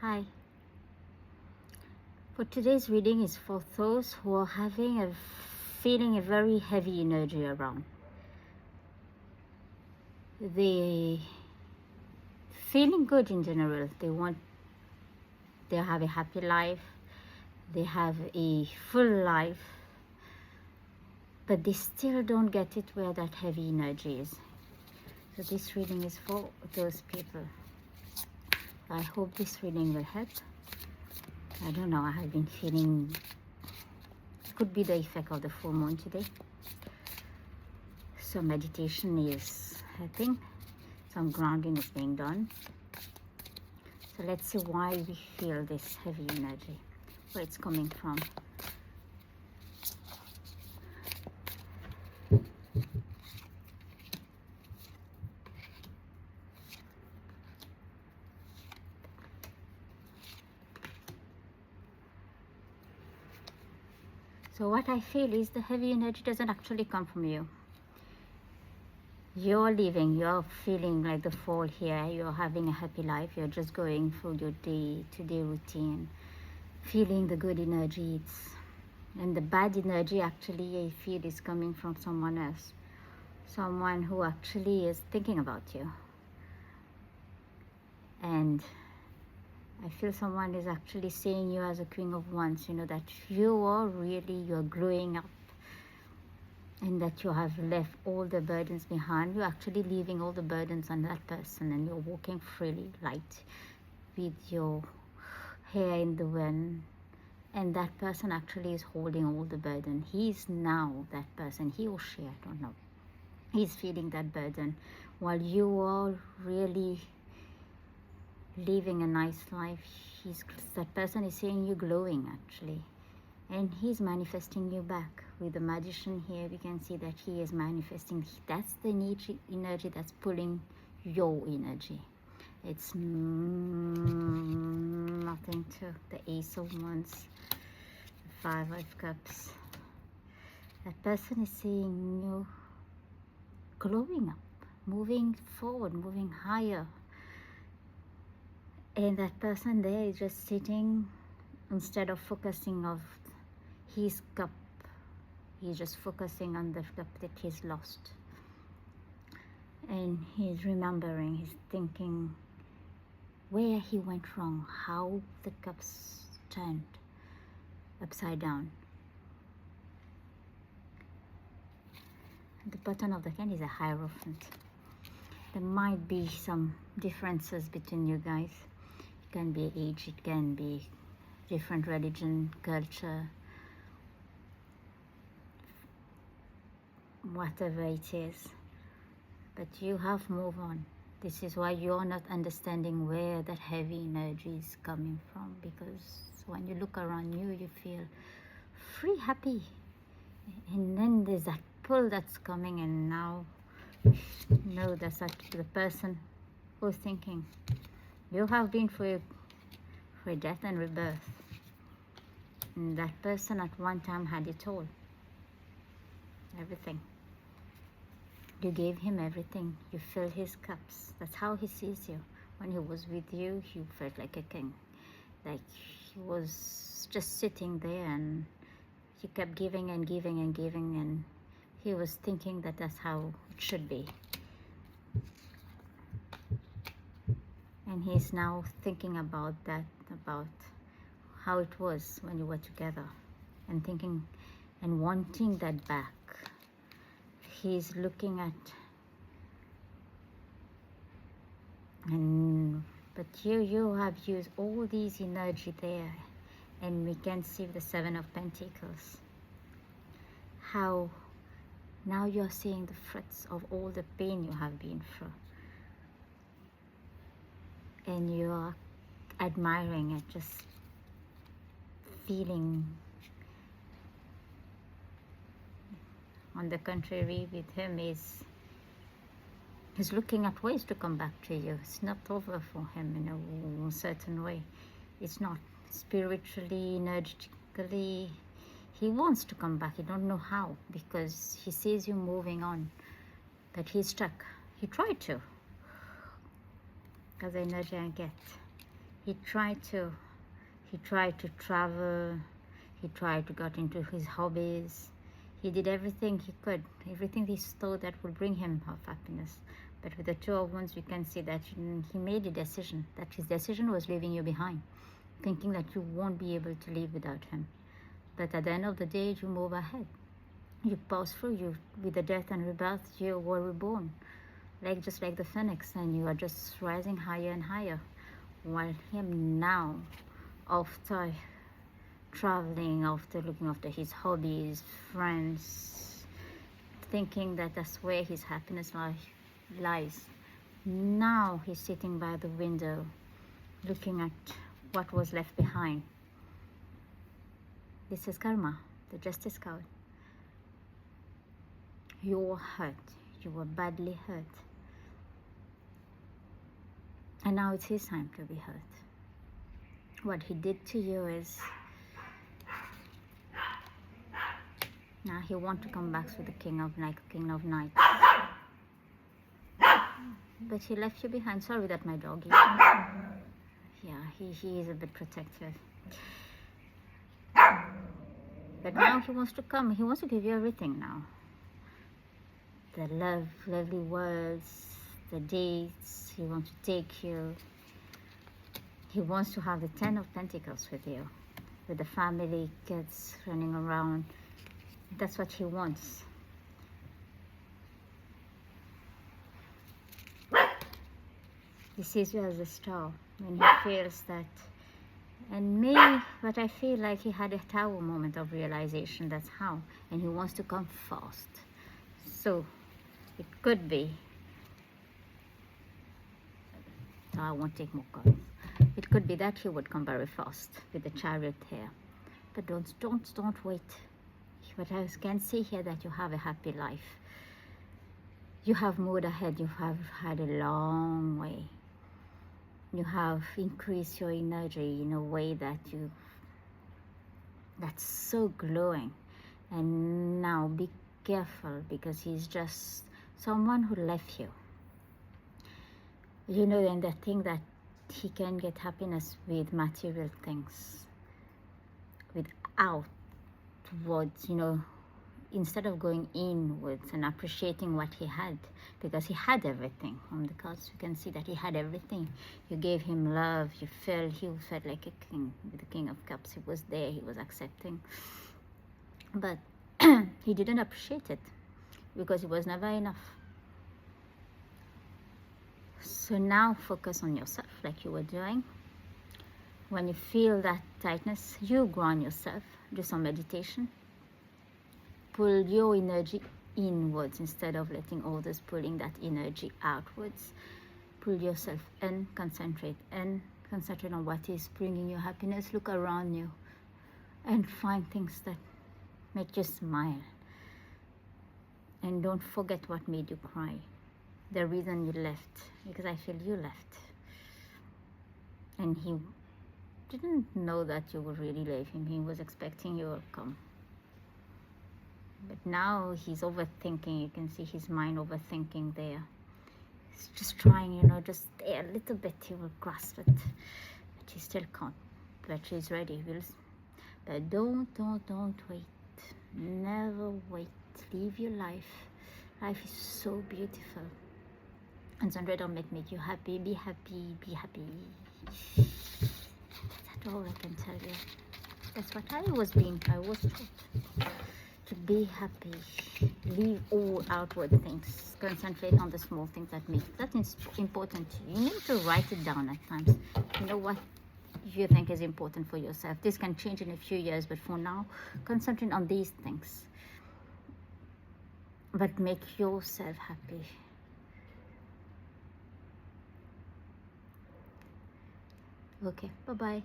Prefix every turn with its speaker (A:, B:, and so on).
A: Hi. For today's reading is for those who are feeling a very heavy energy around. They feeling good in general. They have a happy life. They have a full life. But they still don't get it where that heavy energy is. So this reading is for those people. I hope this reading will help. I don't know, I have been feeling, it could be the effect of the full moon today. So meditation is helping, some grounding is being done. So let's see why we feel this heavy energy, where it's coming from. So what I feel is the heavy energy doesn't actually come from you. You're living, you're feeling like the fall here, you're having a happy life, you're just going through your day-to-day routine, feeling the good energy. And the bad energy actually I feel is coming from someone else. Someone who actually is thinking about you. And I feel someone is actually seeing you as a Queen of Wands, that you're growing up, and that you have left all the burdens behind. You're actually leaving all the burdens on that person, and you're walking freely, light, with your hair in the wind. And that person actually is holding all the burden. He's now that person, he or she, I don't know. He's feeling that burden while you are really living a nice life. That person is seeing you glowing actually, and he's manifesting you back. With the Magician here, we can see that he is manifesting. That's the energy that's pulling your energy. It's nothing to the Ace of Wands, the Five of Cups. That person is seeing you glowing up, moving forward, moving higher. And that person there is just sitting, instead of focusing on his cup, he's just focusing on the cup that he's lost. And he's remembering, he's thinking where he went wrong, how the cups turned upside down. At the bottom of the can is a Hierophant. There might be some differences between you guys. It can be age, it can be different religion, culture, whatever it is. But you have moved on. This is why you're not understanding where that heavy energy is coming from, because when you look around you, you feel free, happy. And then there's that pull that's coming, and now that's the person who's thinking. You have been through death and rebirth. And that person at one time had it all. Everything. You gave him everything. You filled his cups. That's how he sees you. When he was with you, you felt like a king. Like he was just sitting there, and you kept giving and giving and giving, and he was thinking that that's how it should be. And he's now thinking about that, about how it was when you were together, and thinking and wanting that back. He's looking at, but you have used all these energy there, and we can see the Seven of Pentacles. How now you're seeing the fruits of all the pain you have been through. And you're admiring it, just feeling. On the contrary, with him, he's looking at ways to come back to you. It's not over for him in a certain way. It's not spiritually, energetically. He wants to come back. He don't know how, because he sees you moving on, but he's stuck. He tried to. Because the energy I get, He tried to travel, he tried to get into his hobbies, he did everything he could, everything he thought that would bring him happiness. But with the Two of Wands, we can see that he made a decision, that his decision was leaving you behind, thinking that you won't be able to live without him. But at the end of the day, you move ahead. You pass through. You, with the death and rebirth, you were reborn, just like the phoenix, and you are just rising higher and higher. While him now, after traveling, after looking after his hobbies, friends, thinking that that's where his happiness lies. Now he's sitting by the window, looking at what was left behind. This is karma, the justice card. You were hurt. You were badly hurt. And now it's his time to be hurt. What he did to you is, now he wants to come back with the king of night. But he left you behind. Sorry that my doggy. Yeah, he is a bit protective. But now he wants to come. He wants to give you everything now. The lovely words, the dates. He wants to take you. He wants to have the 10 of Pentacles with you, with the family, kids running around. That's what he wants. He sees you as a star when he feels that. And me, but I feel like he had a tower moment of realization. That's how. And he wants to come fast. So it could be. I won't take more cards. It could be that he would come very fast with the Chariot here. But don't wait. But I can see here that you have a happy life. You have moved ahead. You have had a long way. You have increased your energy in a way that's so glowing. And now be careful, because he's just someone who left you. You know, and the thing that he can get happiness with material things, without words, instead of going inwards and appreciating what he had, because he had everything. On the cards, you can see that he had everything. You gave him love. He felt like a king. With the King of Cups, he was there. He was accepting. But he didn't appreciate it because it was never enough. So now focus on yourself like you were doing. When you feel that tightness, you ground yourself. Do some meditation. Pull your energy inwards instead of letting others pulling that energy outwards. Pull yourself in, concentrate on what is bringing you happiness. Look around you and find things that make you smile. And don't forget what made you cry. The reason you left, because I feel you left. And he didn't know that you would really leave him. He was expecting you would come. But now he's overthinking. You can see his mind overthinking there. He's just trying, just there a little bit. He will grasp it. But he still can't. But he's ready. But don't wait. Never wait. Live your life. Life is so beautiful. Concentrate on what makes you happy. Be happy. Be happy. That's all I can tell you. That's what I was taught. To be happy. Leave all outward things. Concentrate on the small things that is important to you. You need to write it down at times. You know what you think is important for yourself. This can change in a few years, but for now, concentrate on these things. But make yourself happy. Okay, bye-bye.